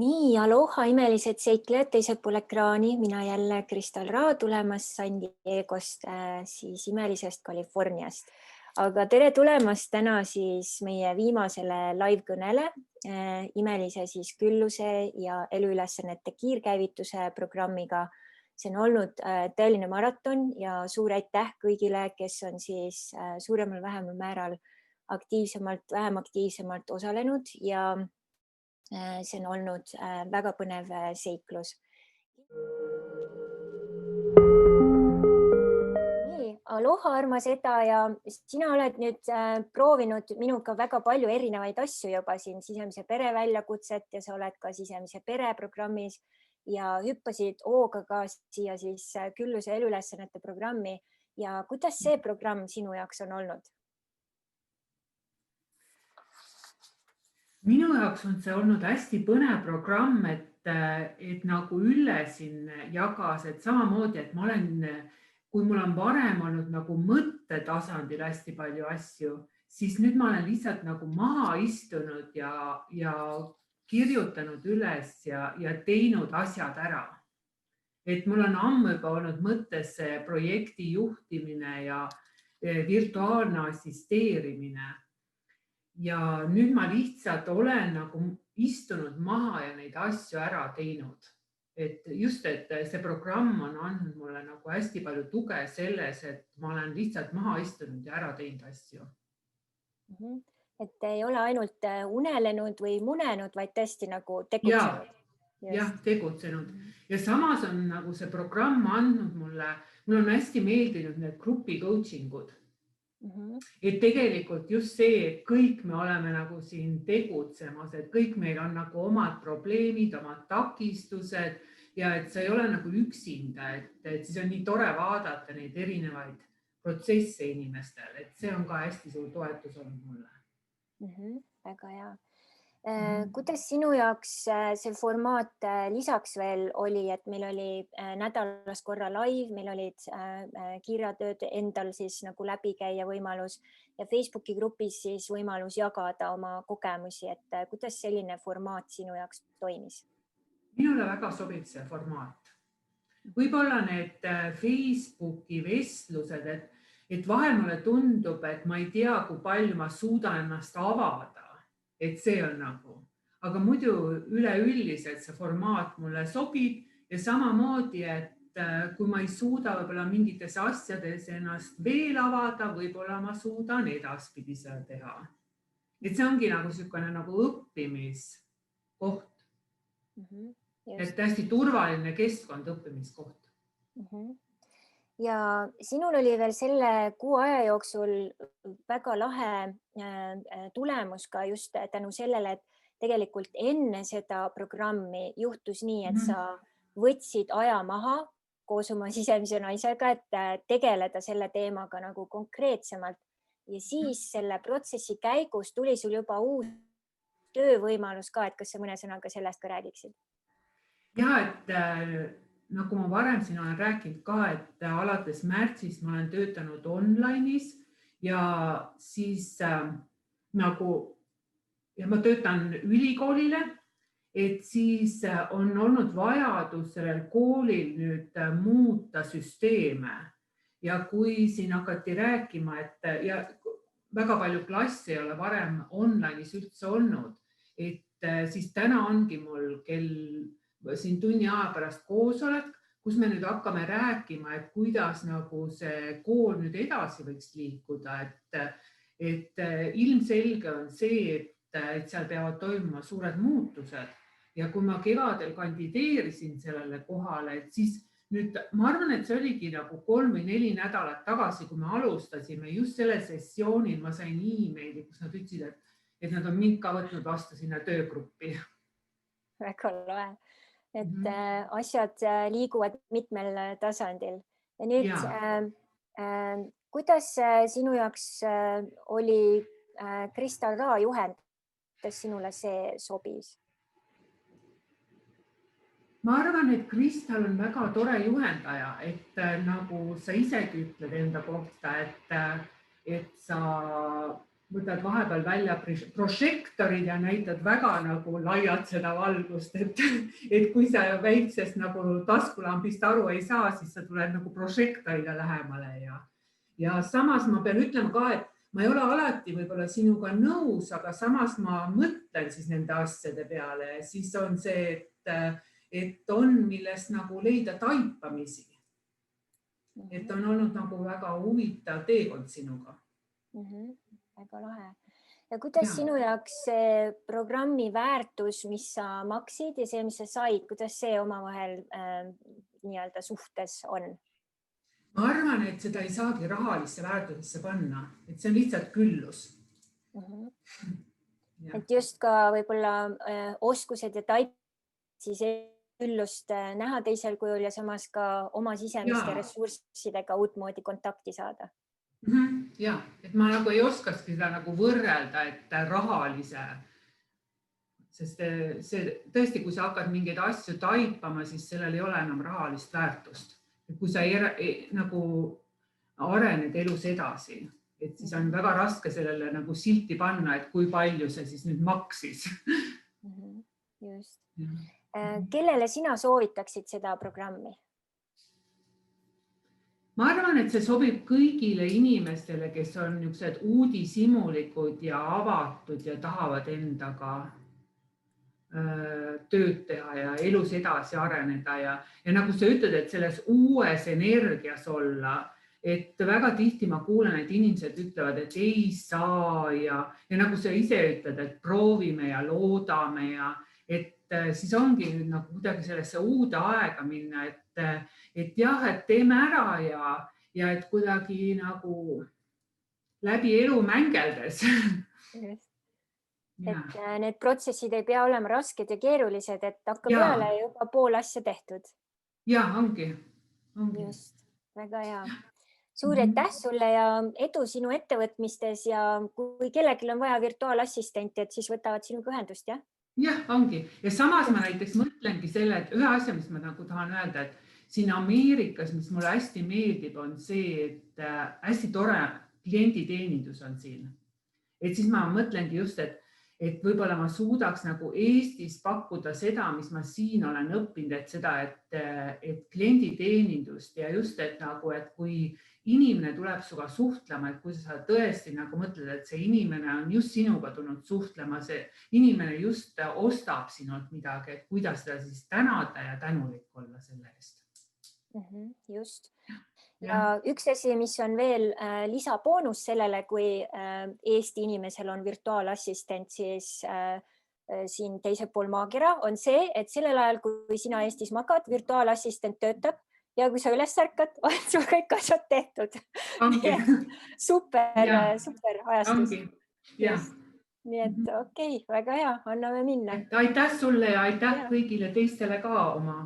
Nii, aloha imelised seiklejad teisel pool ekraani, mina jälle Kristal Raa tulemas San Diegost, siis imelisest Californiast. Aga tere tulemast täna siis meie viimasele live-kõnele imelise siis Külluse ja eluülesannete kiirkäivituse programmiga. See on olnud tõeline maraton ja suur aitäh kõigile, kes on siis suuremal vähemal määral aktiivsemalt, vähem aktiivsemalt osalenud ja see on olnud väga põnev seiklus. Nii, aloha armas Eda ja sina oled nüüd proovinud minuga väga palju erinevaid asju juba siin sisemise pere väljakutset ja sa oled ka sisemise pere programmis ja hüppasid hooga ka siia siis Külluse eluülesannete programmi ja kuidas see programm sinu jaoks on olnud? Minu jaoks on see olnud hästi põnev programm, et nagu Ülle siin jagas, et samamoodi, et ma olen, kui mul on varem olnud nagu mõttetasandil hästi palju asju, siis nüüd ma olen lihtsalt nagu maha istunud ja kirjutanud üles ja teinud asjad ära. Et mul on ammu juba olnud mõttes projekti juhtimine ja virtuaalne assisteerimine. Ja nüüd ma lihtsalt olen nagu istunud maha ja neid asju ära teinud. Et just, et see programm on andnud mulle nagu hästi palju tuge selles, et ma olen lihtsalt maha istunud ja ära teinud asju. Et ei ole ainult unelenud või munenud, vaid tõesti nagu tegutsenud. Jah, tegutsenud. Ja samas on nagu see programm andnud mulle on hästi meeldinud need grupi coachingud. Et tegelikult just see, et kõik me oleme nagu siin tegutsemas, et kõik meil on nagu omad probleemid, omad takistused ja et sa ei ole nagu üksinda, et siis on nii tore vaadata neid erinevaid protsesse inimestel, et see on ka hästi suur toetus olnud mulle. Väga hea. Kuidas sinu jaoks see formaat lisaks veel oli, et meil oli nädalas korra live, meil olid kirjatööd endal siis nagu läbi käia võimalus ja Facebooki grupis siis võimalus jagada oma kogemusi, et kuidas selline formaat sinu jaoks toimis? Minule väga sobib see formaat. Võib-olla need Facebooki vestlused, et vahel mulle tundub, et ma ei tea, kui palju ma suudan ennast avada. Et see on nagu, aga muidu üleüldiselt see formaat mulle sobib ja samamoodi, et kui ma ei suuda võib-olla mingites asjades ennast veel avada, võib-olla ma suudan edaspidi seda teha. Et see ongi nagu selline nagu õppimiskoht. Et hästi turvaline keskkond õppimiskoht. Ja sinul oli veel selle kuu aja jooksul väga lahe tulemus ka just tänu sellele, et tegelikult enne seda programmi juhtus nii, et sa võtsid aja maha koos oma sisemise naisega, et tegeleda selle teemaga nagu konkreetsemalt ja siis selle protsessi käigus tuli sul juba uus töövõimalus ka, et kas sa mõne sõnaga sellest ka räägiksid? Ja, et nagu ma varem siin olen rääkinud ka, et alates märtsist ma olen töötanud online'is ja siis nagu ja ma töötan ülikoolile, et siis on olnud vajadus sellel koolil nüüd muuta süsteeme. Ja kui siin hakati rääkima, et ja väga palju klassi ei ole varem online'is üldse olnud, et siis täna ongi mul siin tunni aja pärast koosolek, kus me nüüd hakkame rääkima, et kuidas nagu see kool nüüd edasi võiks liikuda, et ilmselge on see, et seal peavad toimuma suured muutused ja kui ma kevadel kandideerisin sellele kohale, et siis nüüd ma arvan, et see oligi nagu 3 või 4 nädalat tagasi, kui me alustasime just selle sessioonil, ma sain e-maili, kus nad ütlesid, et nad on mind ka võtnud vastu sinna töögruppi. Väga lahe. Et asjad liiguvad mitmel tasandil. Ja nüüd, kuidas sinu jaoks oli Kristal Raa juhend, kuidas sinule see sobis? Ma arvan, et Kristal on väga tore juhendaja, et nagu sa isegi ütled enda kohta, et sa võtad vahepeal välja prožektorid ja näitad väga nagu laialt seda valgust, et kui sa väiksest nagu taskulambist aru ei saa, siis sa tuled nagu prožektoriga lähemale ja samas ma pean ütlema ka, et ma ei ole alati võib-olla sinuga nõus, aga samas ma mõtlen siis nende asjade peale ja siis on see, et on millest nagu leida taipamisi. Et on olnud nagu väga huvitav teekond sinuga. Väga lahe. Ja kuidas sinu jaoks see programmi väärtus, mis sa maksid ja see, mis sa said, kuidas see omavahel nii-öelda suhtes on? Ma arvan, et seda ei saagi rahalisse väärtusesse panna, et see on lihtsalt küllus. Et just ka võib-olla oskused ja taip siis küllust näha teisel kujul ja samas ka oma sisemiste ressurssidega uutmoodi kontakti saada. Ja, et ma nagu ei oskakski seda nagu võrrelda, et rahalise, sest see tõesti, kui sa hakkad mingeid asju taipama, siis sellel ei ole enam rahalist väärtust. Et kui sa nagu arened elus edasi, et siis on väga raske sellele nagu silti panna, et kui palju see siis nüüd maksis. Just. Kellele sina soovitaksid seda programmi? Ma arvan, et see sobib kõigile inimestele, kes on niisugused uudishimulikud ja avatud ja tahavad endaga tööd teha ja elus edasi areneda ja nagu sa ütled, et selles uues energias olla, et väga tihti ma kuulen, et inimesed ütlevad, et ei saa ja nagu sa ise ütled, et proovime ja loodame ja et siis ongi nagu kuidagi sellesse uude aega minna, et jah, et teeme ära ja et kuidagi nagu läbi elu mängeldes. Et need protsessid ei pea olema rasked ja keerulised, et hakka peale juba pool asja tehtud. Ja, ongi. Just, väga hea. Suur aitäh sulle ja edu sinu ettevõtmistes ja kui kellelgi on vaja virtuaalassistenti, et siis võtavad sinuga ühendust, jah? Jah, ongi. Ja samas ma näiteks mõtlengi selle, et ühe asja, mis ma nagu tahan öelda, et siin Ameerikas, mis mulle hästi meeldib, on see, et hästi tore klienditeenindus on siin. Et siis ma mõtlengi just, et võib-olla ma suudaks nagu Eestis pakkuda seda, mis ma siin olen õppinud, et seda, et klienditeenindust ja just, et nagu, et kui inimene tuleb suga suhtlema, et kui sa tõesti nagu mõtled, et see inimene on just sinuga tulnud suhtlema, see inimene just ostab sinult midagi, et kuidas seda siis tänada ja tänulik olla selle eest. Just. Ja üks asi, mis on veel lisaboonus sellele, kui Eesti inimesel on virtuaalassistent siis siin teisel pool maakera, on see, et sellel ajal, kui sina Eestis magad, virtuaalassistent töötab ja kui sa üles ärkad, on sul kõik asjad tehtud. Super ajastus. Nii et okei, väga hea, anname minna. Aitäh sulle ja aitäh kõigile teistele ka oma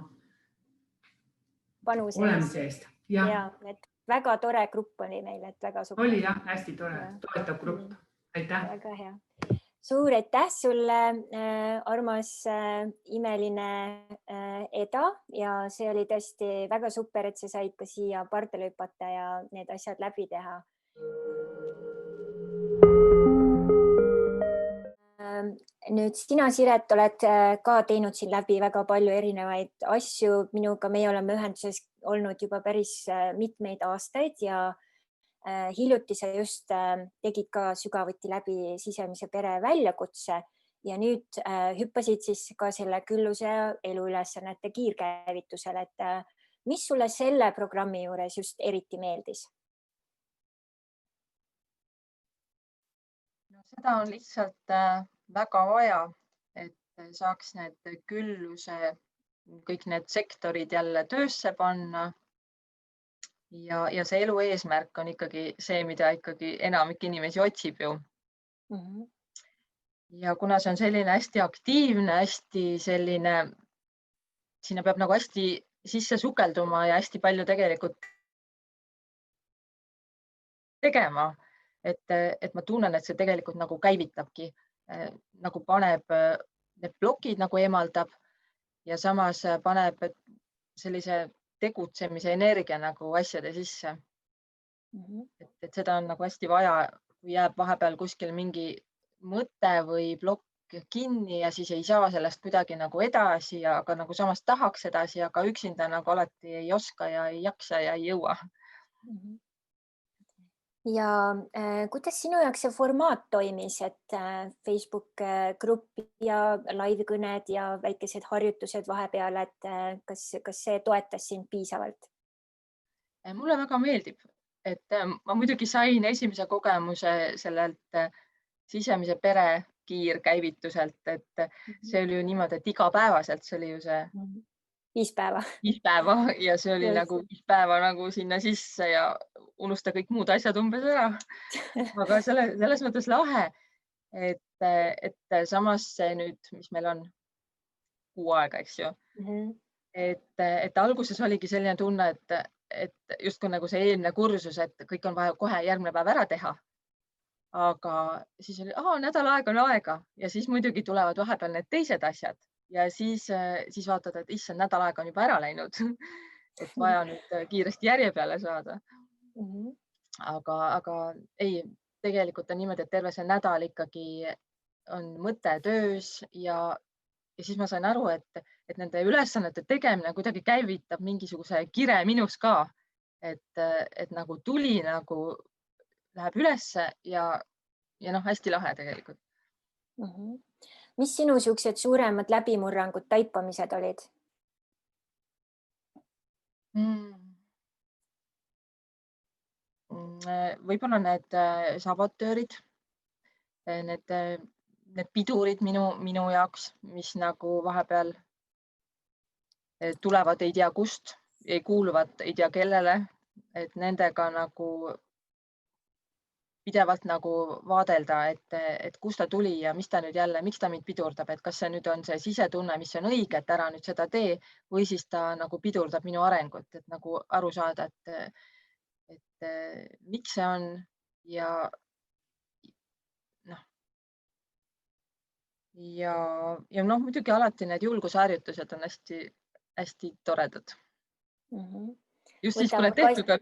olemise eest. Ja, et väga tore grupp oli meil, et väga super. Oli jah, hästi tore, toetav grupp. Aitäh. Väga hea. Suur aitäh sulle, armas imeline Eda ja see oli tõesti väga super, et sa said ka siia pardale hüpata ja need asjad läbi teha. Nüüd sina, Siret, oled ka teinud siin läbi väga palju erinevaid asju. Minuga meie oleme ühenduses olnud juba päris mitmeid aastaid ja hiljuti sa just tegid ka sügavuti läbi sisemise pere väljakutse ja nüüd hüppasid siis ka selle külluse eluülesannete kiirkäivitusel. Et mis sulle selle programmi juures just eriti meeldis? No, seda on lihtsalt väga vaja, et saaks need külluse, kõik need sektorid jälle töösse panna. Ja see elu eesmärk on ikkagi see, mida ikkagi enamik inimesi otsib ju. Ja kuna see on selline hästi aktiivne, hästi selline, sinna peab nagu hästi sisse sukelduma ja hästi palju tegelikult tegema, et ma tunnen, et see tegelikult nagu käivitabki, nagu paneb need plokid nagu eemaldab ja samas paneb sellise tegutsemise energia nagu asjade sisse. Et seda on nagu hästi vaja, kui jääb vahepeal kuskil mingi mõte või plokk kinni ja siis ei saa sellest kuidagi nagu edasi, aga nagu samas tahaks edasi, aga üksinda nagu alati ei oska ja ei jaksa ja ei jõua. Ja kuidas sinu jaoks see formaat toimis, et Facebook grupp ja laivkõned ja väikesed harjutused vahepeal, et kas see toetas sind piisavalt? Mulle väga meeldib, et ma muidugi sain esimese kogemuse sellelt sisemise pere kiirkäivituselt, et see oli ju niimoodi, et igapäevaselt, see oli ju see 5 päeva. 5 päeva ja see oli Just. nagu 5 päeva nagu sinna sisse ja unusta kõik muud asjad umbes ära. Aga selles mõttes lahe, et samas see nüüd, mis meil on 6 aega, eks ju, et alguses oligi selline tunne, et justkui nagu see eelmine kursus, et kõik on vaja kohe järgmine päev ära teha. Aga siis oli, nädal aega on aega ja siis muidugi tulevad vahepeal need teised asjad ja siis vaatad, et issand, nädal aega on juba ära läinud. Et vaja nüüd kiiresti järje peale saada. Aga ei, tegelikult on niimoodi, et terve see nädal ikkagi on mõte töös ja siis ma sain aru, et nende ülesannete tegemine kuidagi käivitab mingisuguse kire minus ka, et nagu tuli nagu läheb ülesse ja hästi lahe tegelikult. Mis sinu siuksed suuremad läbimurrangud, taipamised olid? Võib-olla need sabotöörid, need pidurid minu jaoks, mis nagu vahepeal tulevad ei tea kust, ei kuuluvad ei tea kellele, et nendega nagu pidevalt nagu vaadelda, et kust ta tuli ja mis ta nüüd jälle, miks ta mind pidurdab, et kas see nüüd on see sisetunne, mis on õige, et ära nüüd seda tee või siis ta nagu pidurdab minu arengut, et nagu aru saada, et miks see on ja muidugi alati need julgusharjutused on hästi toredad. Just siis, kui need tehtud on.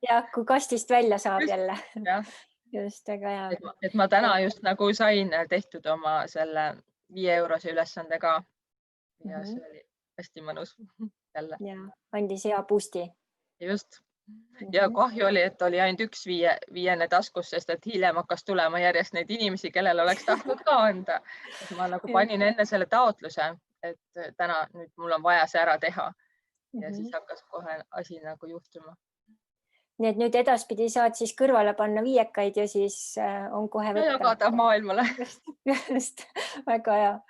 Ja kui kastist välja saab Just, jälle. jah. Just, väga hea. Et ma täna just nagu sain tehtud oma selle 5 eurose ülesande ka ja see oli hästi mõnus jälle. Ja andis hea boosti. Just. Ja kahju oli, et oli ainult üks viiene taskus, sest et hiljem hakkas tulema järjest neid inimesi, kellel oleks tahtnud ka anda. Et ma nagu panin enne selle taotluse, et täna nüüd mul on vaja see ära teha ja siis hakkas kohe asi nagu juhtuma. Nii et nüüd edaspidi saad siis kõrvale panna viiekaid ja siis on kohe võtta. Ja jagada maailmale. Just, väga hea.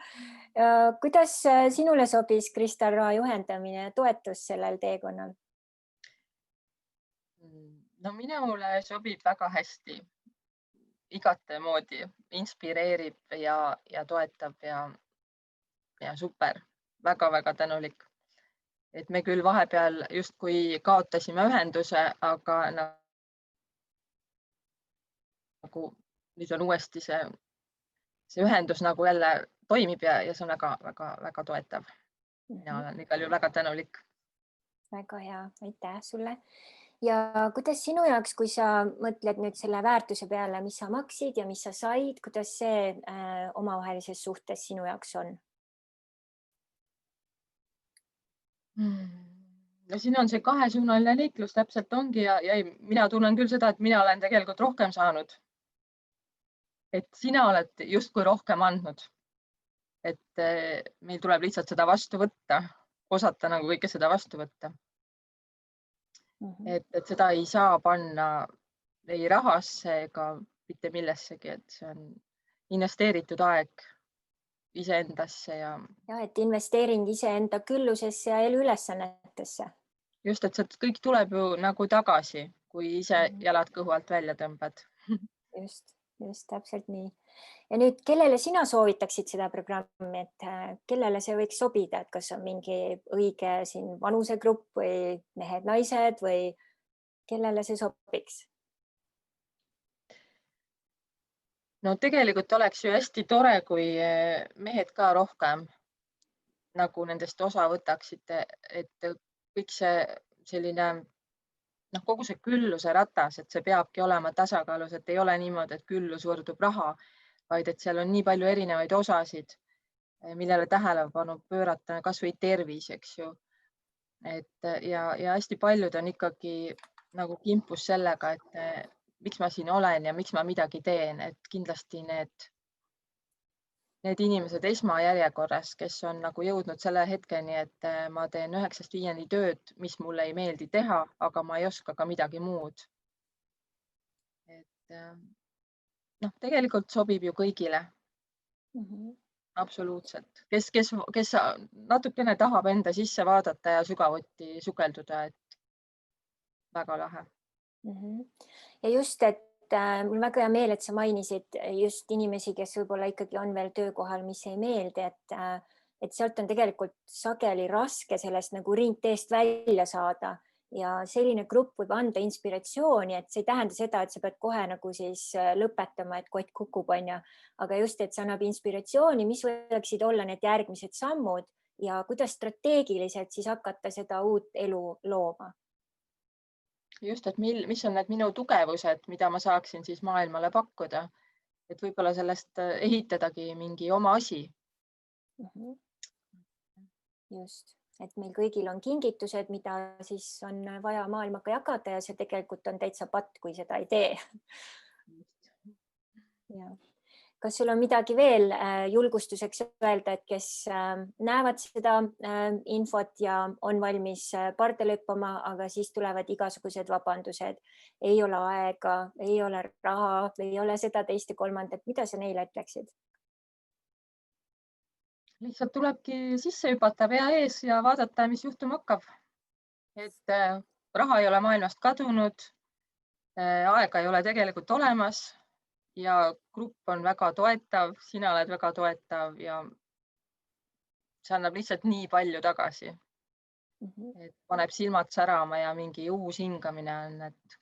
Kuidas sinule sobis Kristal Ra juhendamine ja toetus sellel teekonnal? No minule sobib väga hästi. Igate moodi inspireerib ja toetab ja super. Väga-väga tänulik. Et me küll vahepeal justkui kaotasime ühenduse, aga nagu nüüd on uuesti see ühendus nagu jälle toimib ja see on väga toetav. Mina olen igal juhul väga tänulik. Väga hea, aitäh sulle. Ja kuidas sinu jaoks, kui sa mõtled nüüd selle väärtuse peale, mis sa maksid ja mis sa said, kuidas see omavahelises suhtes sinu jaoks on? No siin on see kahesuunaline liiklus täpselt ongi ja mina tunnen küll seda, et mina olen tegelikult rohkem saanud. Et sina oled justkui rohkem andnud. Et meil tuleb lihtsalt seda vastu võtta, osata nagu kõike seda vastu võtta. Et seda ei saa panna ei rahasse ega mitte millessegi, et see on investeeritud aeg iseendasse ja, et investeering iseenda küllusesse ja eluülesannetesse. Just, et see kõik tuleb ju nagu tagasi, kui ise jalad kõhu alt välja tõmbad. Just täpselt nii. Ja nüüd, kellele sina soovitaksid seda programmi, et kellele see võiks sobida, et kas on mingi õige siin vanusegrupp või mehed-naised või kellele see sobiks? No tegelikult oleks ju hästi tore, kui mehed ka rohkem nagu nendest osa võtaksite, et kõik see selline kogu see külluse ratas, et see peabki olema tasakaalus, et ei ole niimoodi, et küllus võrdub raha, vaid et seal on nii palju erinevaid osasid, millele tähelepanu pöörata, kas või tervis, eks ju. Ja hästi paljud on ikkagi nagu kimpus sellega, et miks ma siin olen ja miks ma midagi teen, et kindlasti need inimesed esmajärjekorras, kes on nagu jõudnud selle hetkeni, et ma teen 9–5 tööd, mis mulle ei meeldi teha, aga ma ei oska ka midagi muud. Tegelikult sobib ju kõigile. Absoluutselt. Kes natukene tahab enda sisse vaadata ja sügavuti sukelduda, et väga lahe. Ja just, et mul väga hea meel, et sa mainisid just inimesi, kes võib-olla ikkagi on veel töökohal, mis ei meeldi, et sealt on tegelikult sageli raske sellest nagu ringteest välja saada ja selline grupp võib anda inspiratsiooni, et see ei tähenda seda, et sa pead kohe nagu siis lõpetama, et kott kukub, aga just, et see annab inspiratsiooni, mis võiksid olla need järgmised sammud ja kuidas strateegiliselt siis hakata seda uut elu looma. Just, et mis on need minu tugevused, mida ma saaksin siis maailmale pakkuda, et võib-olla sellest ehitadagi mingi oma asi. Just, et meil kõigil on kingitused, mida siis on vaja maailmaga jagada ja see tegelikult on täitsa patt, kui seda ei tee. Ja. Kas sul on midagi veel julgustuseks öelda, et kes näevad seda infot ja on valmis pardale hüppama, aga siis tulevad igasugused vabandused. Ei ole aega, ei ole raha, ei ole seda, teist ja kolmandat. Mida sa neile ütleksid? Lihtsalt tulebki sisse hüpata pea ees ja vaadata, mis juhtuma hakkab. Et raha ei ole maailmast kadunud, aega ei ole tegelikult olemas. Ja grupp on väga toetav, sina oled väga toetav ja see annab lihtsalt nii palju tagasi. Et paneb silmad särama ja mingi uus hingamine on, et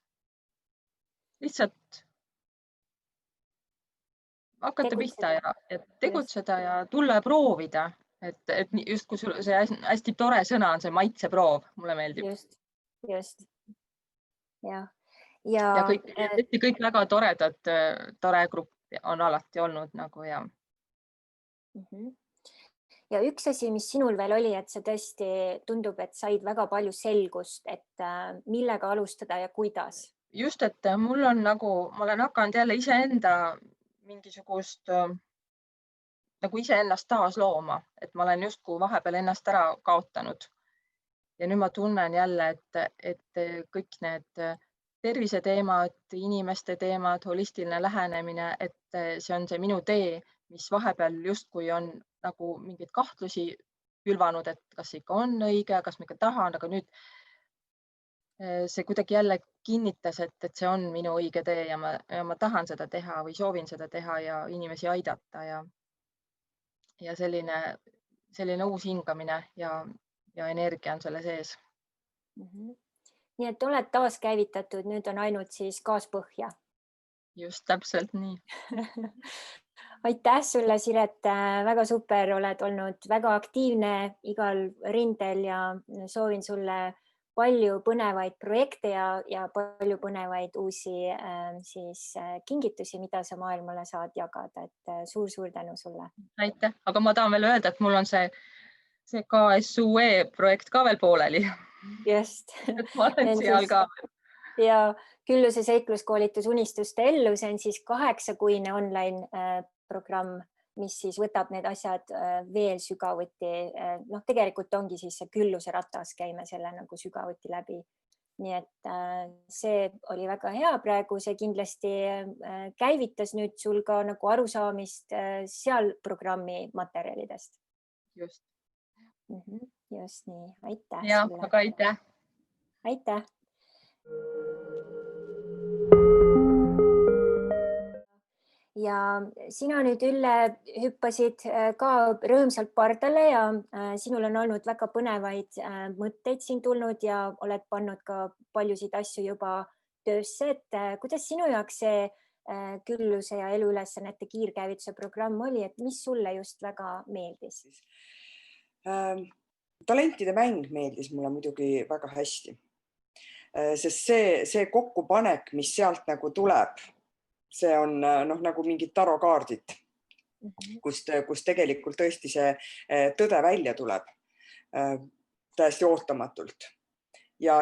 lihtsalt hakata pihta ja tegutseda ja tulla ja proovida. Et just kui see hästi tore sõna on see maitseproov, mulle meeldib. Just. Ja. Ja kõik väga toredad, tore grupp on alati olnud nagu ja. Ja üks asi, mis sinul veel oli, et see tõesti tundub, et said väga palju selgust, et millega alustada ja kuidas. Just, et mul on nagu, ma olen hakanud jälle iseenda mingisugust nagu iseennast taas looma, et ma olen justkui vahepeal ennast ära kaotanud. Ja nüüd ma tunnen jälle, et kõik need terviseteemad, inimeste teemad, holistiline lähenemine, et see on see minu tee, mis vahepeal justkui on nagu mingeid kahtlusi külvanud, et kas ikka on õige, kas ma ikka tahan, aga nüüd see kuidagi jälle kinnitas, et see on minu õige tee ja ma tahan seda teha või soovin seda teha ja inimesi aidata ja selline uus hingamine ja energia on selle sees. Nii et oled taaskäivitatud, nüüd on ainult siis gaas põhja. Just, täpselt nii. Aitäh sulle, Siret, väga super, oled olnud väga aktiivne igal rindel ja soovin sulle palju põnevaid projekte ja palju põnevaid uusi kingitusi, mida sa maailmale saad jagada, et suur tänu sulle. Aitäh, aga ma tahan veel öelda, et mul on see KSUE projekt ka veel pooleli. Just. Ma olen seal ka. Ja Külluse seikluskoolitus unistuste ellu, see on siis 8-kuine online programm, mis siis võtab need asjad veel sügavuti. Tegelikult ongi siis see külluse ratas, käime selle nagu sügavuti läbi. Nii et see oli väga hea praegu, see kindlasti käivitas nüüd sul ka nagu arusaamist seal programmi materjalidest. Just. Just nii, aitäh. Ja, aga aitäh. Aitäh. Ja sina nüüd, Ülle, hüppasid ka rõõmsalt pardale ja sinul on olnud väga põnevaid mõtteid siin tulnud ja oled pannud ka paljusid asju juba töösse. Et kuidas sinu jaoks see külluse ja eluülesannete kiirkäivituse programm oli, et mis sulle just väga meeldis? Talentide mäng meeldis mulle muidugi väga hästi. sest see kokkupanek, mis sealt nagu tuleb, see on nagu mingid tarokaardid, kus tegelikult tõesti see tõde välja tuleb täiesti ootamatult. Ja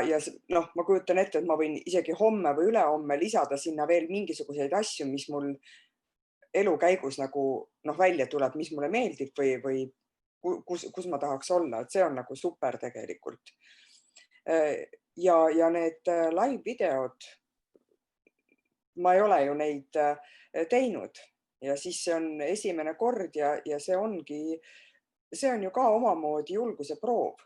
ma kujutan ette, et ma võin isegi homme või ülehomme lisada sinna veel mingisuguseid asju, mis mul elu käigus nagu välja tuleb, mis mulle meeldib või kus ma tahaks olla, et see on nagu super tegelikult. Ja need live videod, ma ei ole ju neid teinud ja siis see on esimene kord ja see on ju ka omamoodi julguse proov.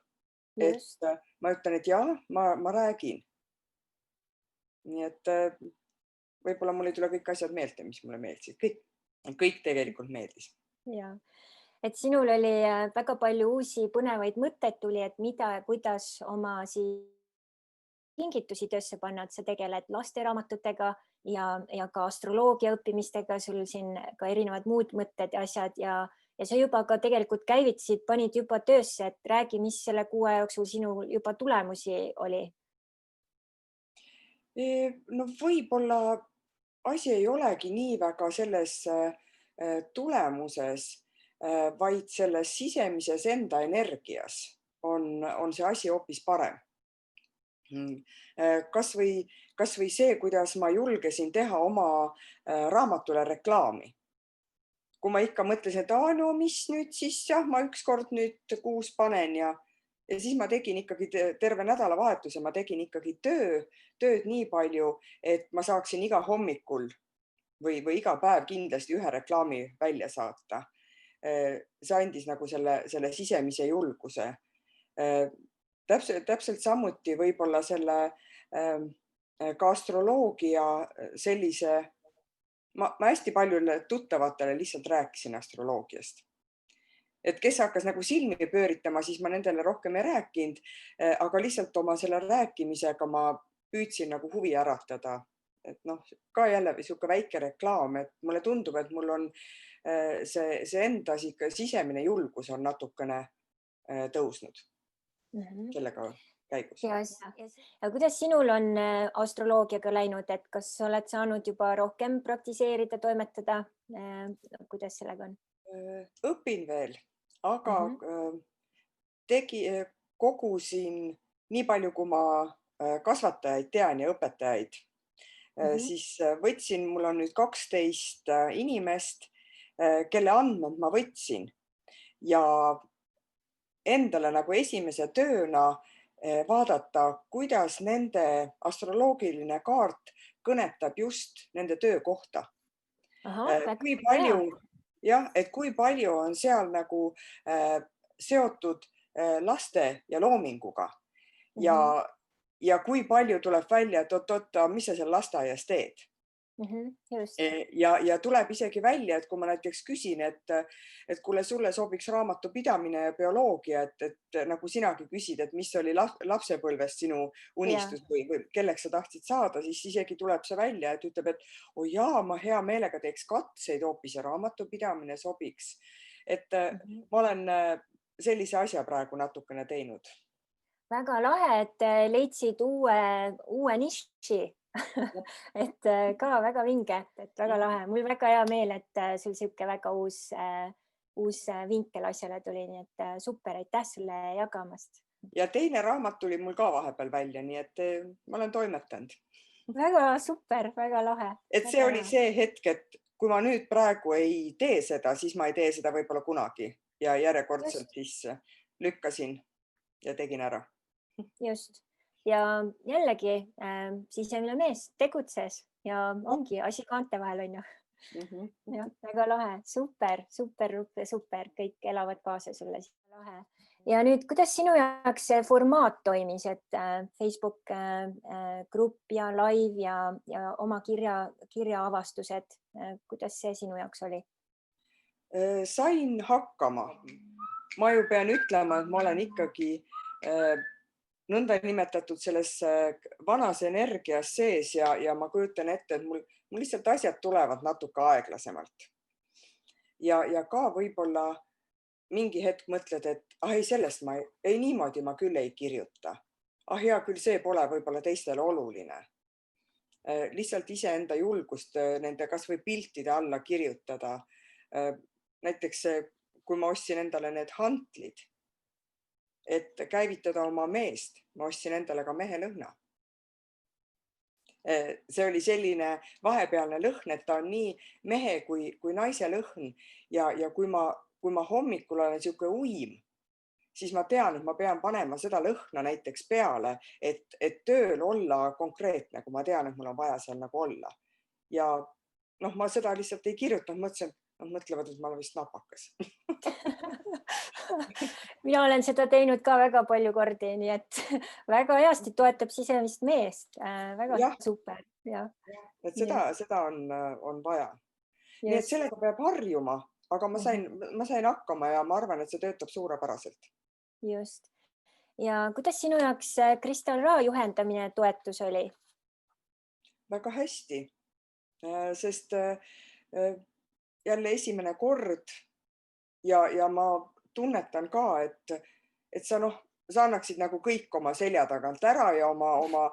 Et ma ütlen, et jah, ma räägin. Nii et võib-olla mul ei tule kõik asjad meelde, mis mulle meeldisid. Kõik tegelikult meeldis. Ja, et sinul oli väga palju uusi põnevaid mõtteid tuli, et mida ja kuidas oma kingitusi töösse panna, et sa tegeled lasteraamatutega ja ka astroloogia õppimistega, sul siin ka erinevad muud mõtted ja asjad ja sa juba ka tegelikult käivitasid, panid juba töösse, et räägi, mis selle 6 aja jooksul sinul juba tulemusi oli? No võib-olla asi ei olegi nii väga selles tulemuses, vaid selles sisemises enda energias on see asi hoopis parem. Kas või see, kuidas ma julgesin teha oma raamatule reklaami. Kui ma ikka mõtlesin, et no mis nüüd siis, jah, ma ükskord nüüd 6 panen ja siis ma tegin ikkagi terve nädalavahetuse, ma tegin ikkagi tööd nii palju, et ma saaksin iga hommikul või iga päev kindlasti ühe reklaami välja saata. See andis nagu selle sisemise julguse. Täpselt samuti võib-olla selle ka astroloogia sellise, ma hästi paljule tuttavatele lihtsalt rääkisin astroloogiast. Et kes hakkas nagu silmi pööritama, siis ma nendele rohkem ei rääkinud, aga lihtsalt oma selle rääkimisega ma püüdsin nagu huvi äratada. Et ka jälle sihuke väike reklaam, et mulle tundub, et mul on see enda sisemine julgus on natukene tõusnud sellega käigus. Ja kuidas sinul on astroloogiaga läinud, et kas oled saanud juba rohkem praktiseerida, toimetada? Kuidas sellega on? Õpin veel, aga kogusin nii palju, kui ma kasvatajaid tean ja õpetajaid. Siis võtsin, mul on nüüd 12 inimest, kelle andmed ma võtsin ja endale nagu esimese tööna vaadata, kuidas nende astroloogiline kaart kõnetab just nende töökohta. Kui palju on seal nagu seotud laste ja loominguga ja kui palju tuleb välja, et mis sa seal lasteaias teed. Ja tuleb isegi välja, et kui ma näiteks küsin, et kuule, sulle sobiks raamatupidamine ja bioloogia, et nagu sinagi küsid, et mis oli lapsepõlvest sinu unistus või kelleks sa tahtsid saada, siis isegi tuleb see välja, et ütleb, et jaa, ma hea meelega teeks katseid hoopis ja raamatupidamine sobiks. Et ma olen sellise asja praegu natukene teinud. Väga lahe, et leidsid uue niši. Et ka väga vinge, et väga lahe. Mul väga hea meel, et sul siuke väga uus vinkel asjale tuli, nii et super, aitäh sulle jagamast. Ja teine raamat tuli mul ka vahepeal välja, nii et ma olen toimetanud. Väga super, väga lahe. Et see oli see hetk, et kui ma nüüd praegu ei tee seda, siis ma ei tee seda võib-olla kunagi ja järjekordselt siis lükkasin ja tegin ära. Just. Ja jällegi sisemine mees tegutses ja ongi asi kaante vahel on ju. Ja, väga lahe, super, kõik elavad kaasa sulle. Lahe. Ja nüüd, kuidas sinu jaoks see formaat toimis, et Facebook grupp ja live ja oma kirja avastused, kuidas see sinu jaoks oli? Sain hakkama. Ma ju pean ütlema, et ma olen ikkagi nõnda nimetatud selles vanas energias sees ja ma kujutan ette, et mul lihtsalt asjad tulevad natuke aeglasemalt. Ja ka võib-olla mingi hetk mõtled, et ei, sellest niimoodi ma küll ei kirjuta. hea küll, see pole võib-olla teistele oluline. Lihtsalt iseenda julgust nende kas või piltide alla kirjutada. Näiteks kui ma ostsin endale need hantlid, et käivitada oma meest, ma ostsin endale ka mehelõhna. See oli selline vahepealne lõhn, et ta on nii mehe kui naise lõhn ja kui ma hommikul olen sihuke uim, siis ma tean, et ma pean panema seda lõhna näiteks peale, et tööl olla konkreetne, kui ma tean, et mul on vaja seal nagu olla. Ja ma seda lihtsalt ei kirjutanud, mõtlesin, nad mõtlevad, et ma olen vist napakas. Mina olen seda teinud ka väga palju kordi, nii et väga heasti toetab sisemist meest. Väga Jah. super. Ja. Et seda on vaja. Nii et sellega peab harjuma, aga ma sain hakkama ja ma arvan, et see töötab suurepäraselt. Just. Ja kuidas sinu jaoks Kristal Ra juhendamine toetus oli? Väga hästi, sest jälle esimene kord ja ma tunnetan ka, et sa annaksid nagu kõik oma selja tagant ära ja oma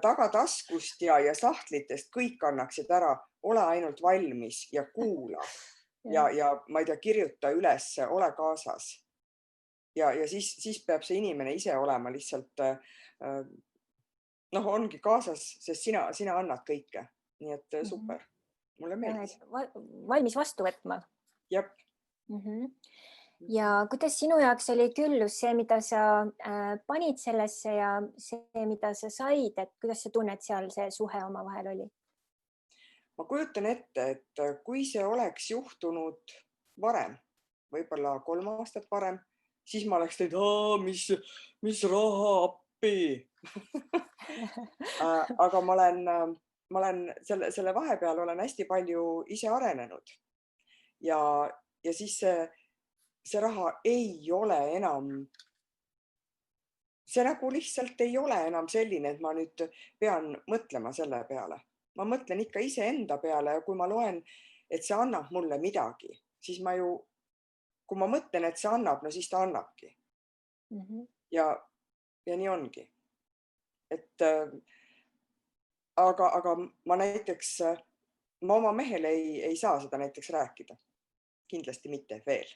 tagataskust ja sahtlitest kõik annaksid ära, ole ainult valmis ja kuula ja ma ei tea, kirjuta üles, ole kaasas. Ja siis peab see inimene ise olema lihtsalt, ongi kaasas, sest sina annad kõike. Nii et super, mulle meeldis. Valmis vastu võtma. Jep. Ja kuidas sinu jaoks oli küllus see, mida sa panid sellesse ja see, mida sa said, et kuidas sa tunned seal see suhe oma vahel oli? Ma kujutan ette, et kui see oleks juhtunud varem, võib-olla 3 aastat varem, siis ma oleks teinud, mis raha appi. Aga ma olen selle vahepeal olen hästi palju ise arenenud ja siis see raha ei ole enam, see nagu lihtsalt ei ole enam selline, et ma nüüd pean mõtlema selle peale. Ma mõtlen ikka iseenda peale ja kui ma loen, et see annab mulle midagi, siis kui ma mõtlen, et see annab, no siis ta annabki. Ja nii ongi. Aga ma näiteks, ma oma mehele ei saa seda näiteks rääkida. Kindlasti mitte veel.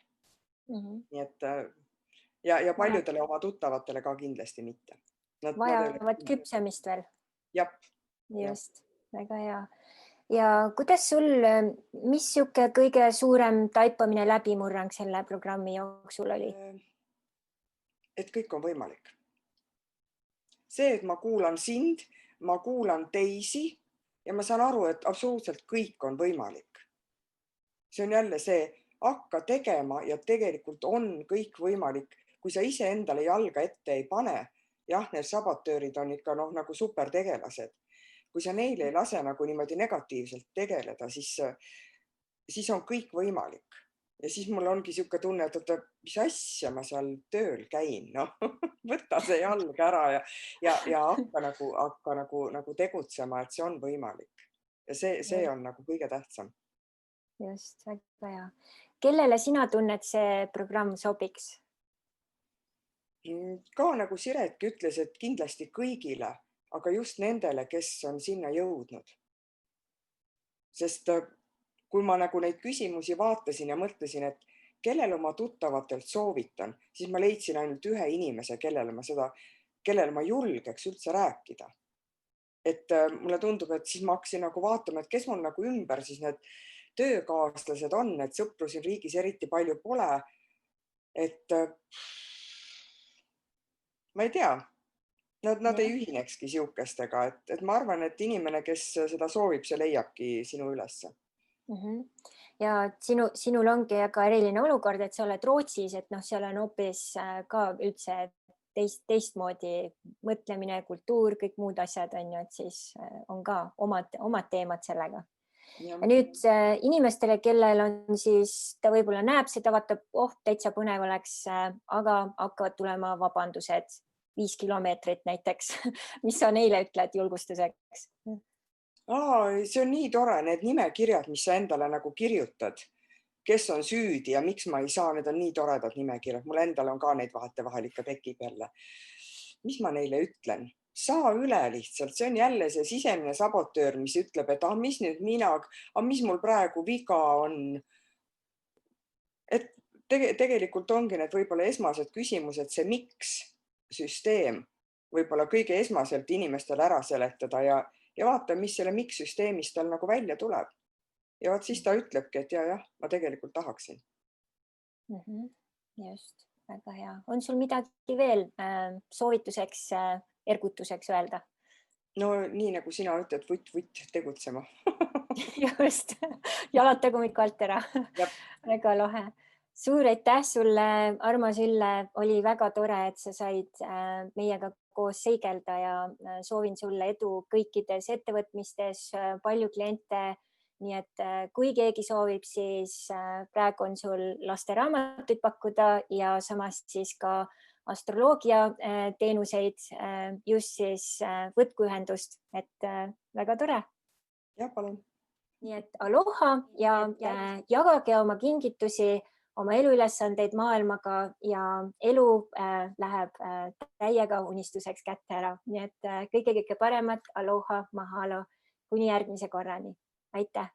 Nii et ja paljudele oma tuttavatele ka kindlasti mitte. Vajavad küpsemist veel. Jep. Just, väga hea. Ja kuidas sul, mis siuke kõige suurem taipamine läbimurrang selle programmi jooksul oli? Et kõik on võimalik. See, et ma kuulan sind, ma kuulan teisi ja ma saan aru, et absoluutselt kõik on võimalik. See on jälle see, hakka tegema ja tegelikult on kõik võimalik. Kui sa ise endale jalga ette ei pane, jah, need sabotöörid on ikka nagu supertegelased. Kui sa neile ei lase nagu niimoodi negatiivselt tegeleda, siis on kõik võimalik. Ja siis mul ongi siuke tunne, et mis asja ma seal tööl käin, võta see jalg ära ja hakka nagu tegutsema, et see on võimalik. Ja see on nagu kõige tähtsam. Just, väga hea. Kellele sina tunned see programm sobiks? Ka nagu Siretki ütles, et kindlasti kõigile, aga just nendele, kes on sinna jõudnud. Sest kui ma nagu neid küsimusi vaatasin ja mõtlesin, et kellele oma tuttavatelt soovitan, siis ma leidsin ainult ühe inimese, kellele ma julgeks üldse rääkida. Et mulle tundub, et siis ma hakkasin nagu vaatama, et kes mul nagu ümber siis need töökaaslased on, et sõpru siin riigis eriti palju pole. Et ma ei tea, nad ei ühinekski siukestega, et ma arvan, et inimene, kes seda soovib, see leiabki sinu ülesse. Ja sinul ongi väga eriline olukord, et sa oled Rootsis, et seal on hoopis ka üldse teistmoodi mõtlemine, kultuur, kõik muud asjad on ju, et siis on ka omad teemad sellega. Ja nüüd inimestele, kellel on siis, ta võib-olla näeb seda, vaatab, täitsa põnev oleks, aga hakkavad tulema vabandused 5 kilomeetrit näiteks. Mis sa neile ütled julgustuseks? See on nii tore, need nimekirjad, mis sa endale nagu kirjutad, kes on süüdi ja miks ma ei saa, need on nii toredad nimekirjad. Mul endal on ka neid vahetevahel ikka tekib jälle. mis ma neile ütlen? Saa üle lihtsalt, see on jälle see sisemine sabotöör, mis ütleb, et mis nüüd mis mul praegu viga on. Et tegelikult ongi need võib-olla esmased küsimused, see miks süsteem võib-olla kõige esmaselt inimestele ära seletada ja vaata, mis selle miks süsteemist tal nagu välja tuleb. Ja vaat siis ta ütlebki, et jah, ma tegelikult tahaksin. Just, väga hea. On sul midagi veel soovituseks, ergutuseks öelda? No nii nagu sina ütled, vutt tegutsema. Just, jalad tagumikku alt ära. Väga lahe. Suur aitäh sulle, armas Ülle, oli väga tore, et sa said meiega koos seigelda ja soovin sulle edu kõikides ettevõtmistes, palju kliente. Nii et kui keegi soovib, siis praegu on sul lasteraamatuid pakkuda ja samas siis ka astroloogia teenuseid, just siis võtku ühendust, et väga tore. Ja, palun. Nii et aloha ja jagage oma kingitusi, oma eluülesandeid maailmaga ja elu läheb täiega unistuseks kätte ära. Nii et kõige paremat, aloha, mahalo, kuni järgmise korrani. Aitäh!